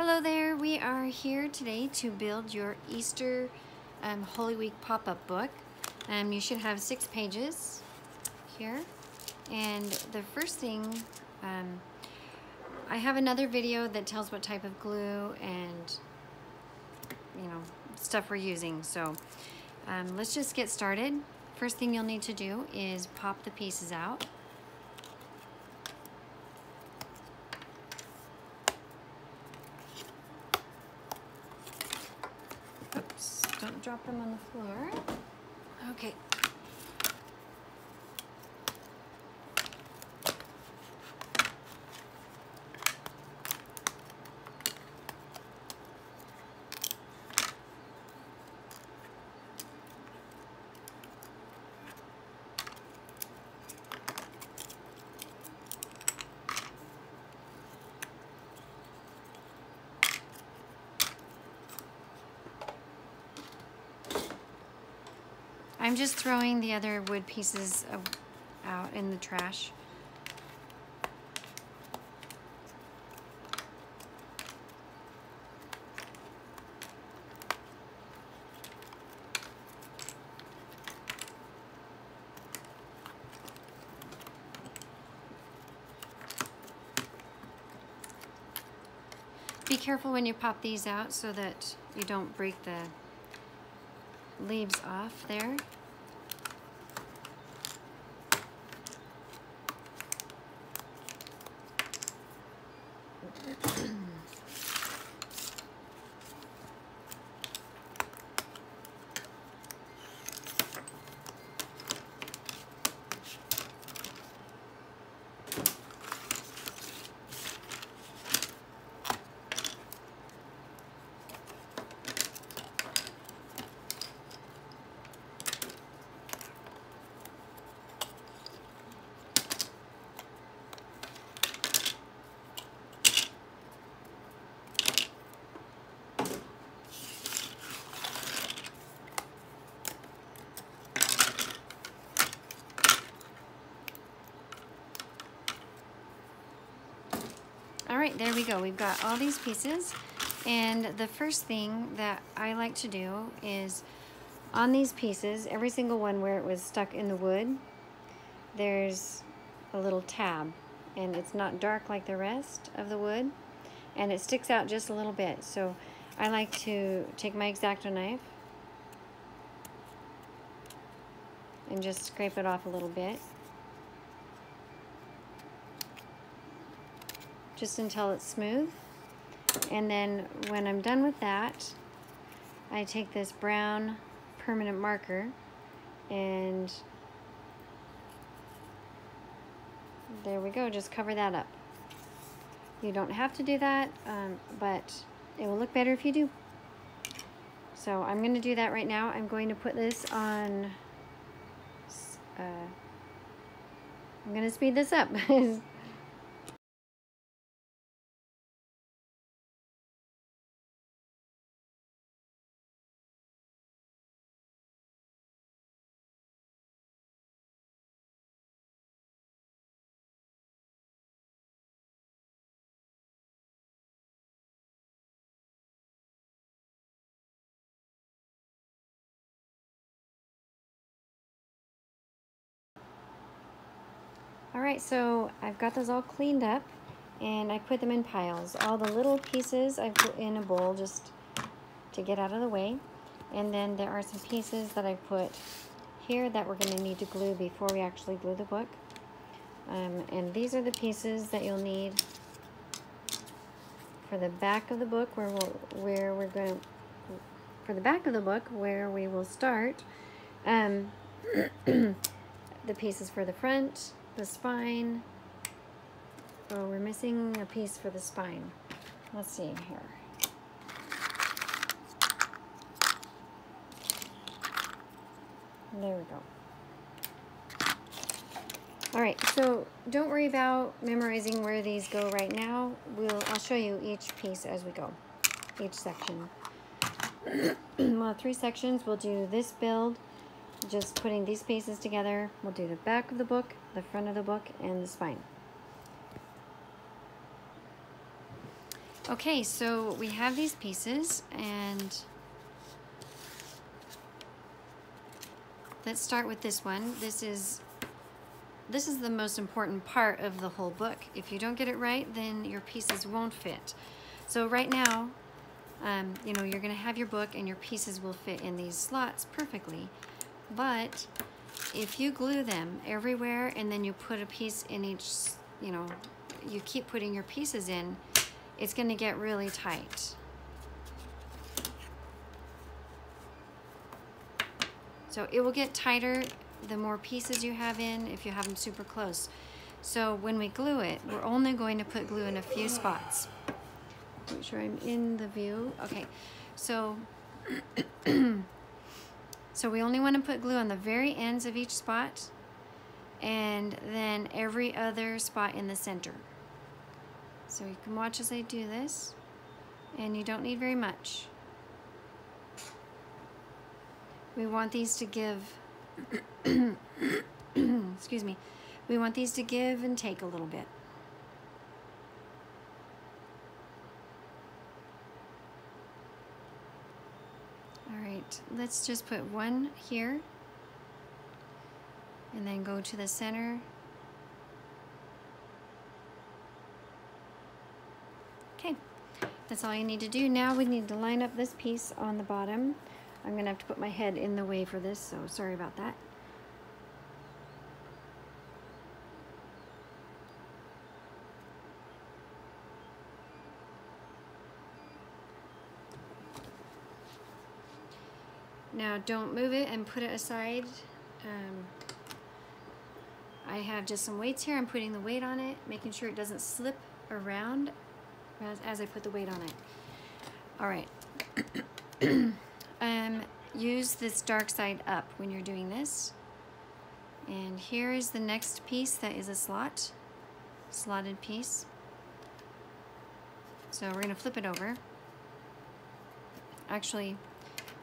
Hello there, we are here today to build your Easter Holy Week pop-up book. You should have 6 pages here. And the first thing, I have another video that tells what type of glue and stuff we're using. So let's just get started. First thing you'll need to do is pop the pieces out. Oops, don't drop them on the floor. Okay. I'm just throwing the other wood pieces out in the trash. Be careful when you pop these out so that you don't break the leaves off there. All right, there we go. We've got all these pieces. And the first thing that I like to do is on these pieces, every single one where it was stuck in the wood, there's a little tab. And it's not dark like the rest of the wood. And it sticks out just a little bit. So I like to take my X-Acto knife and just scrape it off a little bit. Just until it's smooth. And then when I'm done with that, I take this brown permanent marker and there we go, just cover that up. You don't have to do that, but it will look better if you do. So I'm going to do that right now. I'm going to put this on, I'm going to speed this up. Alright, so I've got those all cleaned up and I put them in piles. All the little pieces I put in a bowl just to get out of the way. And then there are some pieces that I put here that we're going to need to glue before we actually glue the book. And these are the pieces that you'll need for the back of the book where we will start. The pieces for the front, the spine. Oh, we're missing a piece for the spine. Let's see here. There we go. All right, so don't worry about memorizing where these go right now. I'll show you each piece as we go, each section. We'll have 3 sections. We'll do this build, just putting these pieces together. We'll do the back of the book, the front of the book, and the spine. Okay, so we have these pieces, and let's start with this one. This is the most important part of the whole book. If you don't get it right, then your pieces won't fit. So right now, you know, you're gonna have your book and your pieces will fit in these slots perfectly. But if you glue them everywhere and then you put a piece in each, you know, you keep putting your pieces in, it's gonna get really tight. So it will get tighter the more pieces you have in if you have them super close. So when we glue it, we're only going to put glue in a few spots. Make sure I'm in the view. Okay, so so we only want to put glue on the very ends of each spot, and then every other spot in the center. So you can watch as I do this, and you don't need very much. We want these to give, excuse me, we want these to give and take a little bit. All right, let's just put one here, and then go to the center. Okay, that's all you need to do. Now we need to line up this piece on the bottom. I'm gonna have to put my head in the way for this, so sorry about that. Now don't move it and put it aside. I have just some weights here. I'm putting the weight on it, making sure it doesn't slip around as I put the weight on it. All right. Use this dark side up when you're doing this. And here is the next piece that is a slotted piece. So we're gonna flip it over. Actually,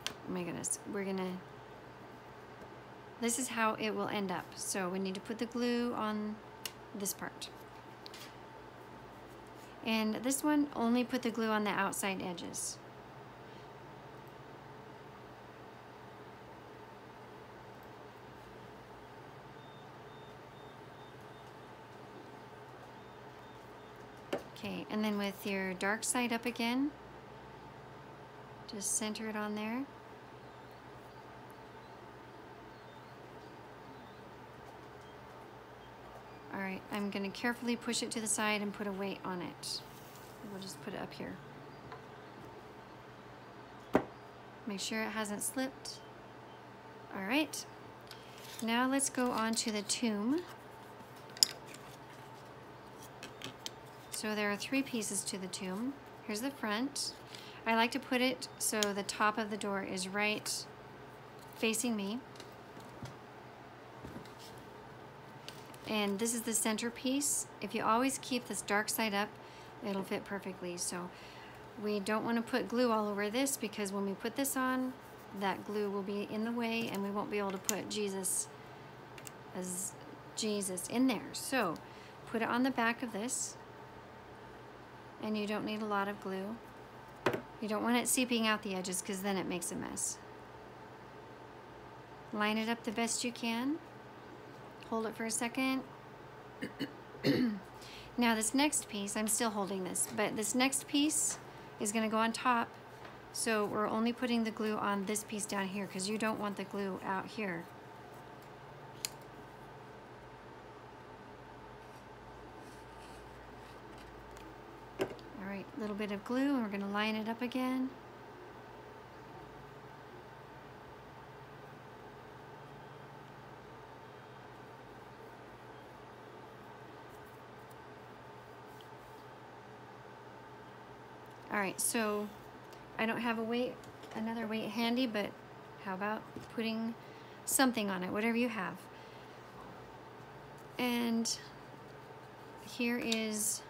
oh my goodness, this is how it will end up. So we need to put the glue on this part. And this one, only put the glue on the outside edges. Okay, and then with your dark side up again, just center it on there. All right, I'm gonna carefully push it to the side and put a weight on it. We'll just put it up here. Make sure it hasn't slipped. All right, now let's go on to the tomb. So there are 3 pieces to the tomb. Here's the front. I like to put it so the top of the door is right facing me. And this is the centerpiece. If you always keep this dark side up, it'll fit perfectly. So we don't want to put glue all over this, because when we put this on, that glue will be in the way and we won't be able to put Jesus in there. So put it on the back of this, and you don't need a lot of glue. You don't want it seeping out the edges, because then it makes a mess. Line it up the best you can. Hold it for a second. Now this next piece, I'm still holding this, but this next piece is gonna go on top. So we're only putting the glue on this piece down here, because you don't want the glue out here. All right, a little bit of glue, and we're gonna line it up again. All right, so I don't have another weight handy, but how about putting something on it, whatever you have. And here is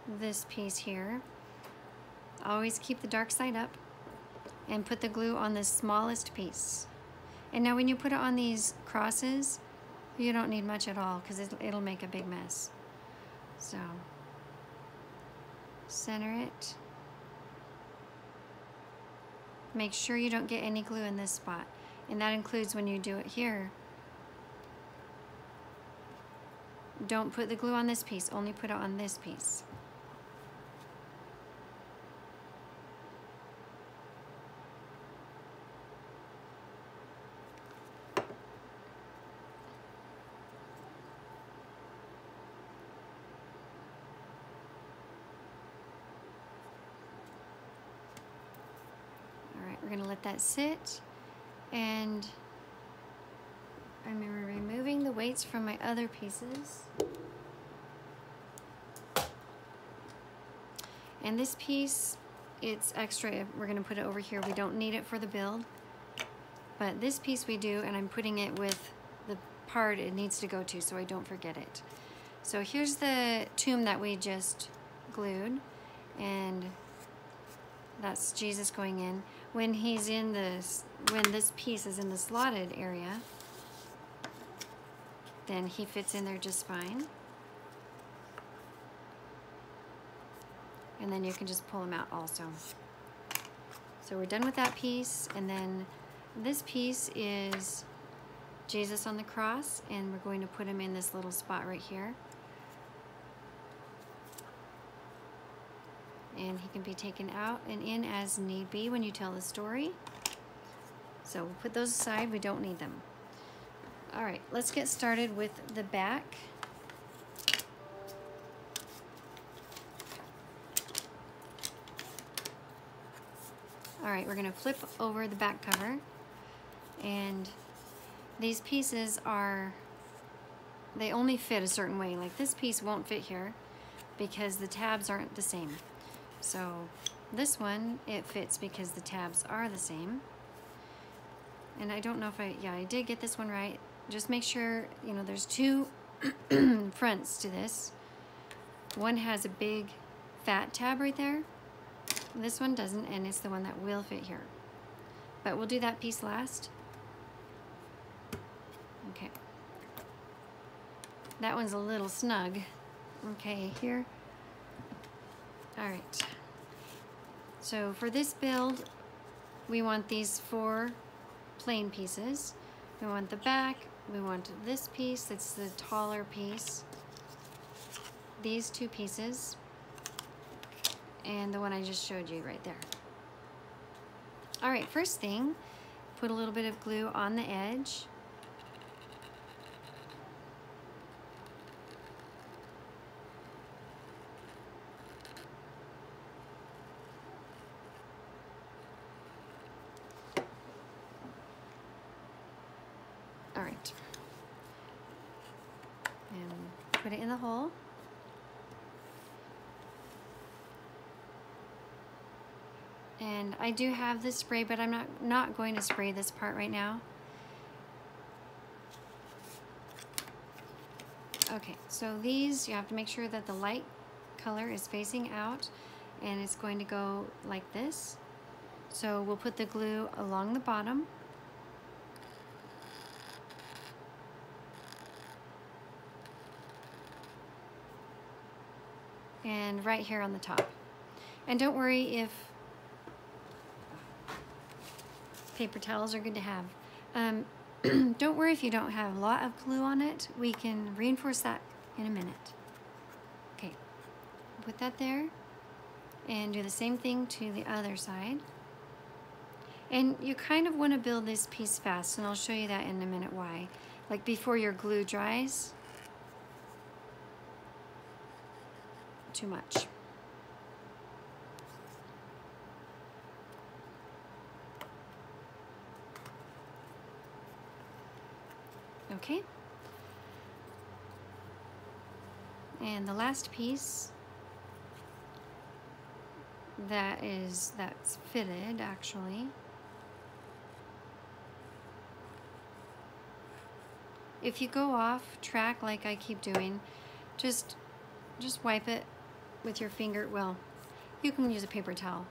this piece here. Always keep the dark side up and put the glue on the smallest piece. And now when you put it on these crosses, you don't need much at all, because it'll make a big mess. So Center it. Make sure you don't get any glue in this spot. And that includes when you do it here. Don't put the glue on this piece, only put it on this piece. We're going to let that sit, and I'm removing the weights from my other pieces. And this piece, it's extra. We're going to put it over here. We don't need it for the build, but this piece we do, and I'm putting it with the part it needs to go to so I don't forget it. So here's the tomb that we just glued, and that's Jesus going in. When he's in this, when this piece is in the slotted area, then he fits in there just fine. And then you can just pull him out also. So we're done with that piece, and then this piece is Jesus on the cross, and we're going to put him in this little spot right here. And he can be taken out and in as need be when you tell the story. So we'll put those aside, we don't need them. All right, let's get started with the back. All right, we're gonna flip over the back cover, and these pieces are, they only fit a certain way. Like this piece won't fit here because the tabs aren't the same. So this one, it fits because the tabs are the same. And I don't know if I did get this one right. Just make sure, you know, there's two fronts to this. One has a big fat tab right there. This one doesn't, and it's the one that will fit here. But we'll do that piece last. Okay. That one's a little snug. Okay, here. All right. So for this build, we want these 4 plain pieces. We want the back. We want this piece, that's the taller piece. These 2 pieces. And the one I just showed you right there. All right, first thing, put a little bit of glue on the edge. All right. And put it in the hole. And I do have this spray, but I'm not going to spray this part right now. Okay, so these, you have to make sure that the light color is facing out, and it's going to go like this. So we'll put the glue along the bottom. And right here on the top. And don't worry if paper towels are good to have. Don't worry if you don't have a lot of glue on it. We can reinforce that in a minute. Okay, put that there and do the same thing to the other side. And you kind of want to build this piece fast, and I'll show you that in a minute why. Like before your glue dries too much. Okay. And the last piece that's fitted actually. If you go off track like I keep doing, just wipe it with your finger. Well, you can use a paper towel.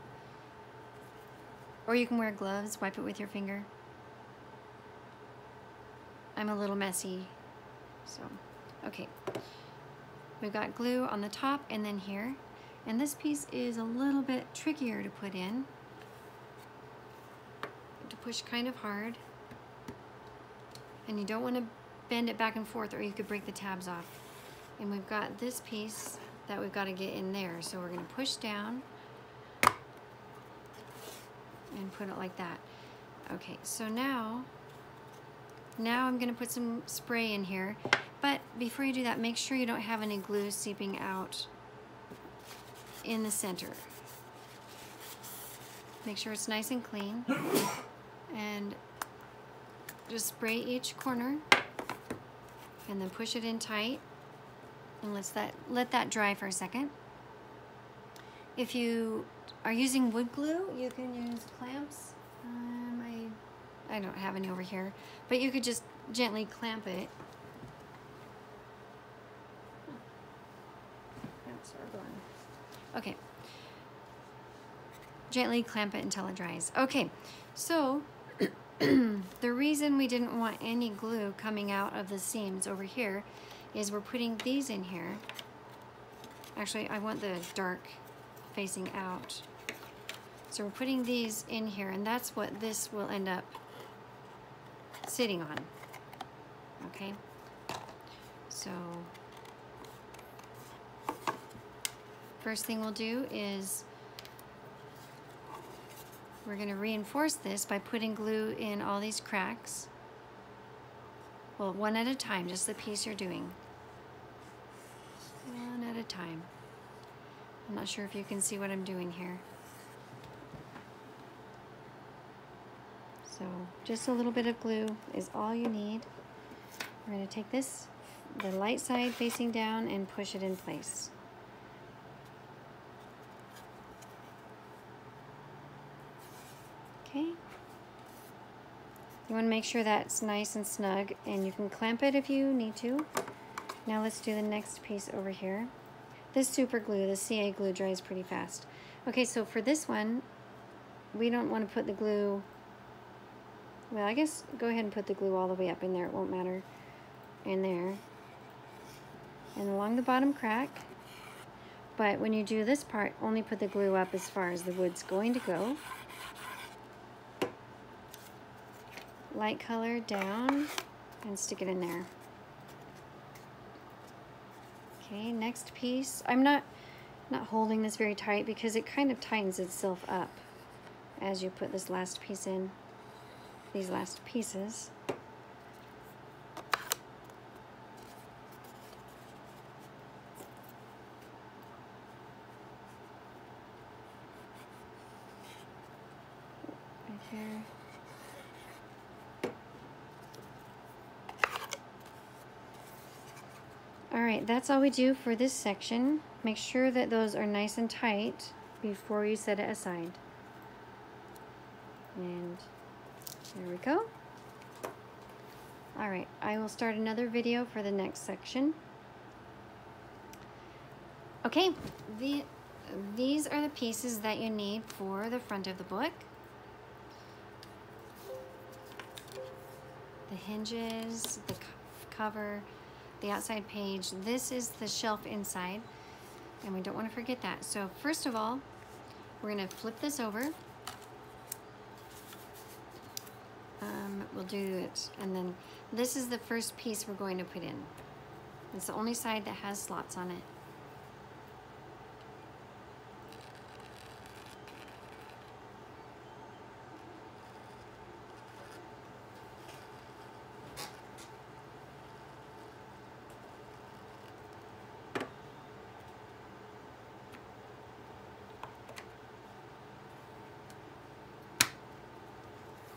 Or you can wear gloves, wipe it with your finger. I'm a little messy, so, okay. We've got glue on the top and then here. And this piece is a little bit trickier to put in, to push kind of hard. And you don't want to bend it back and forth or you could break the tabs off. And we've got this piece that we've got to get in there. So we're going to push down and put it like that. Okay, so now I'm going to put some spray in here. But before you do that, make sure you don't have any glue seeping out in the center. Make sure it's nice and clean. And just spray each corner and then push it in tight and let that dry for a second. If you are using wood glue, you can use clamps. I don't have any over here, but you could just gently clamp it. Okay. Gently clamp it until it dries. Okay, so the reason we didn't want any glue coming out of the seams over here is we're putting these in here. Actually, I want the dark facing out. So we're putting these in here, and that's what this will end up sitting on. Okay? So first thing we'll do is we're going to reinforce this by putting glue in all these cracks. Well, one at a time, just the piece you're doing. One at a time. I'm not sure if you can see what I'm doing here. So just a little bit of glue is all you need. We're going to take this, the light side facing down, and push it in place. Okay. You want to make sure that's nice and snug, and you can clamp it if you need to. Now let's do the next piece over here. This super glue, the CA glue, dries pretty fast. Okay, so for this one, we don't want to put the glue, well, I guess go ahead and put the glue all the way up in there, it won't matter. In there. And along the bottom crack. But when you do this part, only put the glue up as far as the wood's going to go. Light color down and stick it in there. Okay, next piece. I'm not holding this very tight because it kind of tightens itself up as you put this last piece in, these last pieces. Right here. Alright, that's all we do for this section. Make sure that those are nice and tight before you set it aside. And there we go. Alright, I will start another video for the next section. Okay, these are the pieces that you need for the front of the book. The hinges, the cover, the outside page. This is the shelf inside, and we don't want to forget that. So first of all, we're going to flip this over. We'll do it, and then this is the first piece we're going to put in. It's the only side that has slots on it.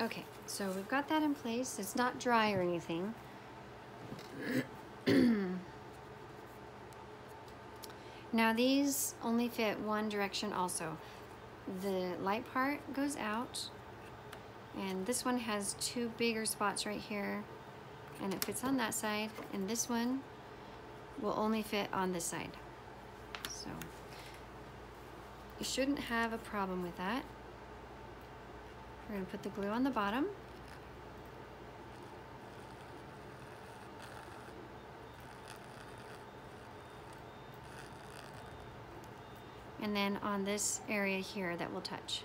Okay, so we've got that in place. It's not dry or anything. Now these only fit one direction also. The light part goes out, and this one has two bigger spots right here, and it fits on that side, and this one will only fit on this side. So you shouldn't have a problem with that. We're going to put the glue on the bottom. and then on this area here that will touch.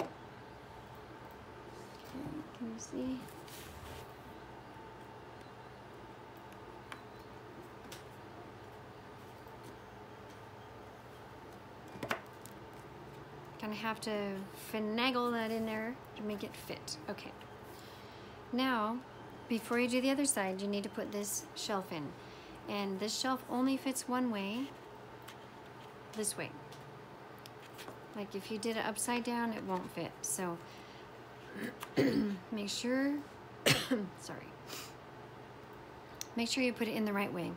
Okay, can you see? Kind of have to finagle that in there to make it fit. Okay. Now, before you do the other side, you need to put this shelf in. And this shelf only fits one way, this way. Like if you did it upside down, it won't fit. So make sure, sorry. Make sure you put it in the right way.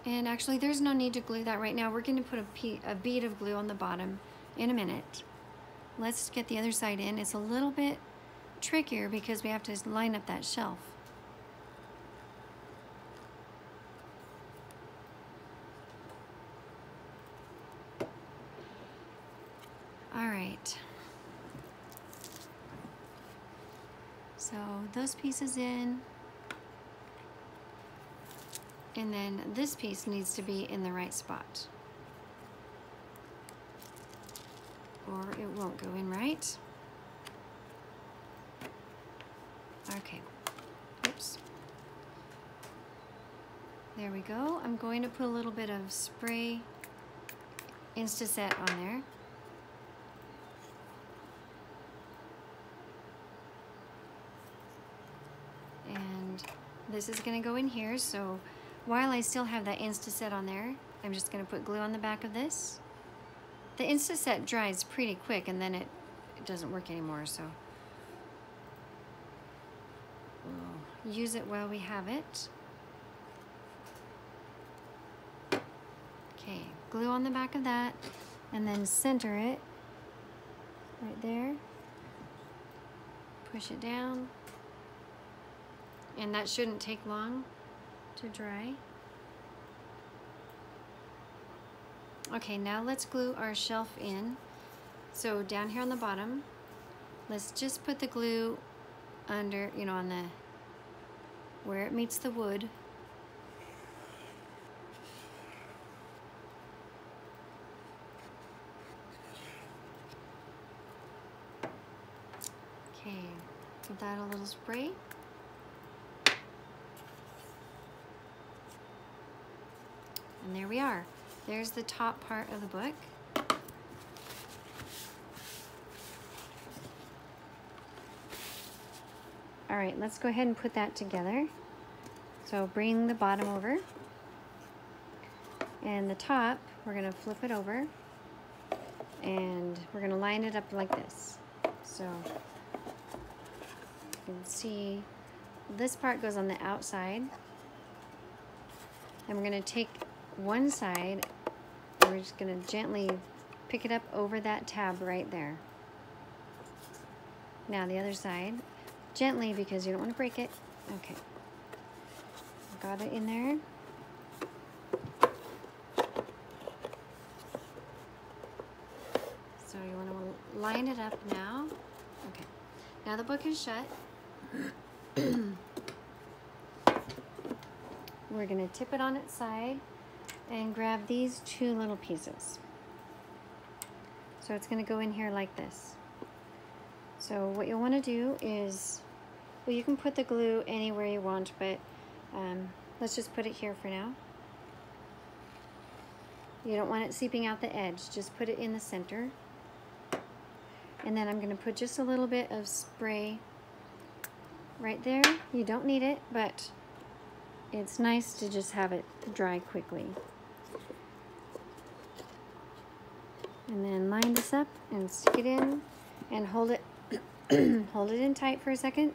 And actually there's no need to glue that right now. We're gonna put a bead of glue on the bottom in a minute. Let's get the other side in. It's a little bit trickier because we have to line up that shelf. All right. So those pieces in. And then this piece needs to be in the right spot, or it won't go in right. Okay, oops. There we go. I'm going to put a little bit of spray Insta-Set on there. And this is gonna go in here, so while I still have that Insta-Set on there, I'm just gonna put glue on the back of this. The Insta-Set dries pretty quick and then it doesn't work anymore, so we'll use it while we have it. Okay, glue on the back of that and then center it right there. Push it down. And that shouldn't take long to dry. Okay, now let's glue our shelf in. So down here on the bottom, let's just put the glue under, you know, on the, where it meets the wood. Okay, give that a little spray. And there we are. There's the top part of the book. All right, let's go ahead and put that together. So bring the bottom over. And the top, we're gonna flip it over. And we're gonna line it up like this. So you can see this part goes on the outside. And we're gonna take one side, and we're just gonna gently pick it up over that tab right there. Now the other side, gently because you don't want to break it. Okay, got it in there. So you want to line it up now. Okay, now the book is shut. We're gonna tip it on its side and grab these two little pieces. So it's gonna go in here like this. So what you'll wanna do is, well, you can put the glue anywhere you want, but let's just put it here for now. You don't want it seeping out the edge, just put it in the center. And then I'm gonna put just a little bit of spray right there. You don't need it, but it's nice to just have it dry quickly. And then line this up and stick it in and hold it hold it in tight for a second.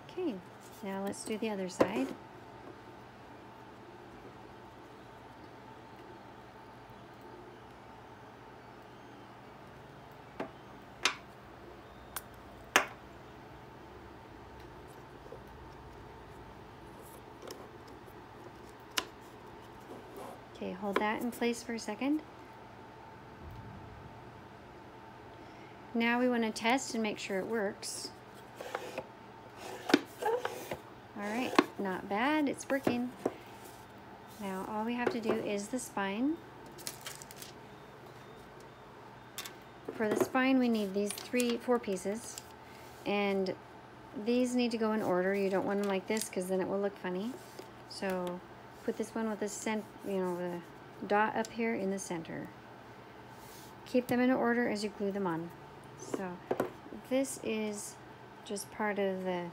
Okay, now let's do the other side. Okay, hold that in place for a second. Now we want to test and make sure it works. All right, not bad, it's working. Now all we have have to do is the spine. For the spine, we need these 4 pieces, and these need to go in order. You don't want them like this because then it will look funny. So put this one with the the dot up here in the center. Keep them in order as you glue them on. So this is just part of the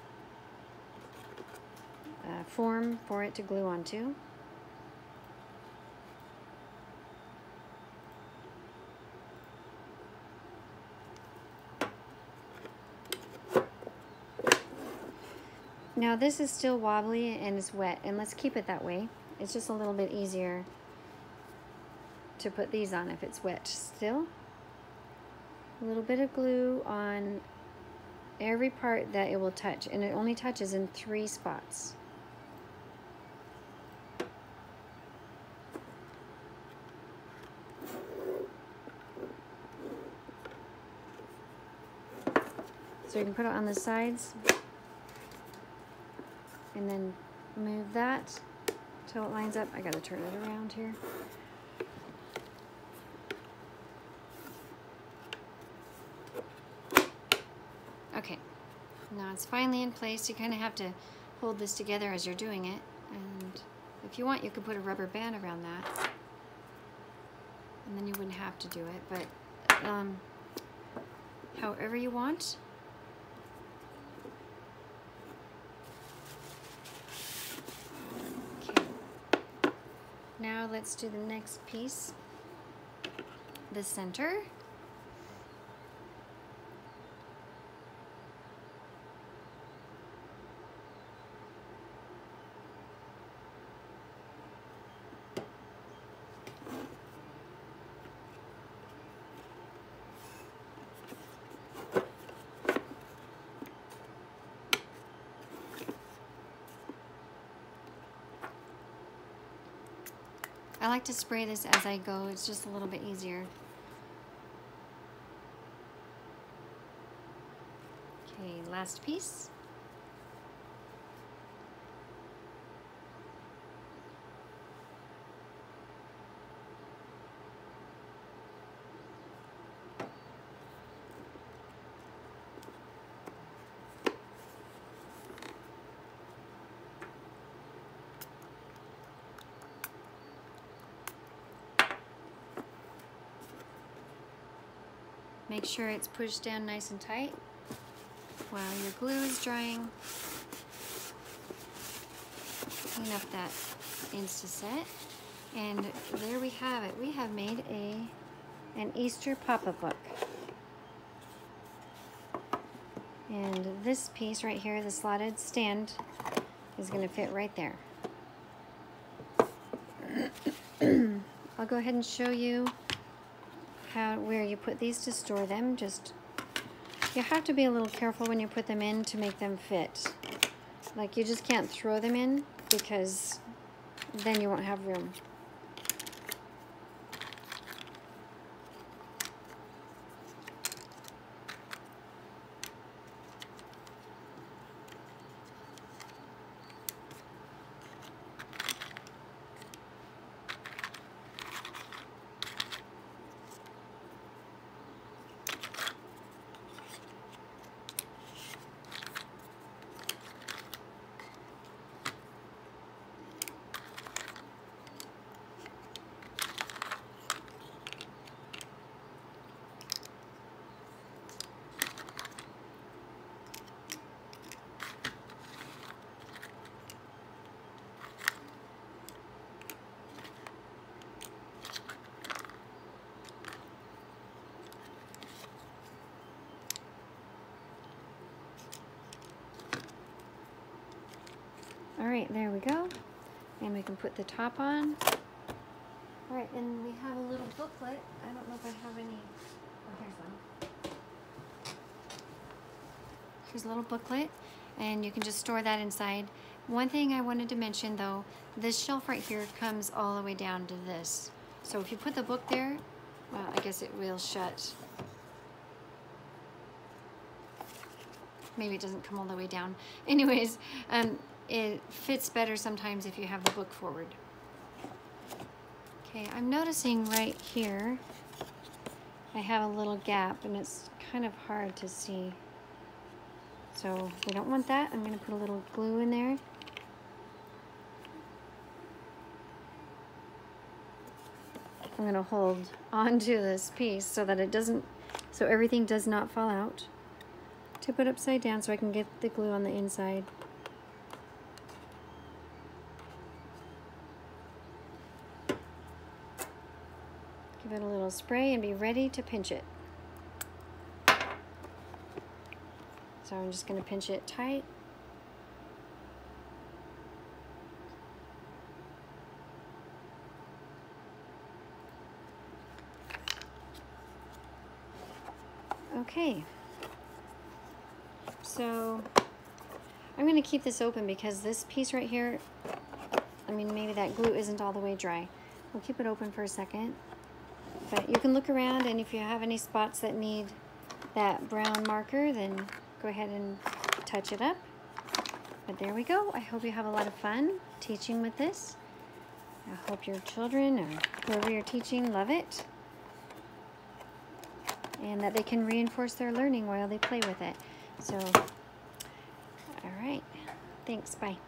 form for it to glue onto. Now this is still wobbly and it's wet, and let's keep it that way. It's just a little bit easier to put these on if it's wet still. A little bit of glue on every part that it will touch, and it only touches in 3 spots. So you can put it on the sides and then move that till it lines up. I gotta turn it around here. Okay, now it's finally in place. You kind of have to hold this together as you're doing it, and if you want you could put a rubber band around that and then you wouldn't have to do it, but however you want. Okay, now let's do the next piece, the center. I like to spray this as I go, it's just a little bit easier. Okay, last piece. Make sure it's pushed down nice and tight while your glue is drying. Clean up that Instaset. And there we have it. We have made an Easter pop-up book. And this piece right here, the slotted stand, is going to fit right there. I'll go ahead and show you where you put these to store them. Just, you have to be a little careful when you put them in to make them fit. Like, you just can't throw them in because then you won't have room. Alright, there we go. And we can put the top on. Alright, and we have a little booklet. I don't know if I have any. Oh, here's one. Here's a little booklet, and you can just store that inside. One thing I wanted to mention though, this shelf right here comes all the way down to this. So if you put the book there, well, I guess it will shut. Maybe it doesn't come all the way down. Anyways, it fits better sometimes if you have the book forward. Okay, I'm noticing right here I have a little gap and it's kind of hard to see. So we don't want that. I'm going to put a little glue in there. I'm going to hold onto this piece so that it doesn't, so everything does not fall out. Tip it upside down so I can get the glue on the inside. Give it a little spray and be ready to pinch it. So I'm just going to pinch it tight. Okay. So I'm going to keep this open because this piece right here, I mean, maybe that glue isn't all the way dry. We'll keep it open for a second. But you can look around, and if you have any spots that need that brown marker, then go ahead and touch it up. But there we go. I hope you have a lot of fun teaching with this. I hope your children or whoever you're teaching love it, and that they can reinforce their learning while they play with it. So, all right. Thanks. Bye.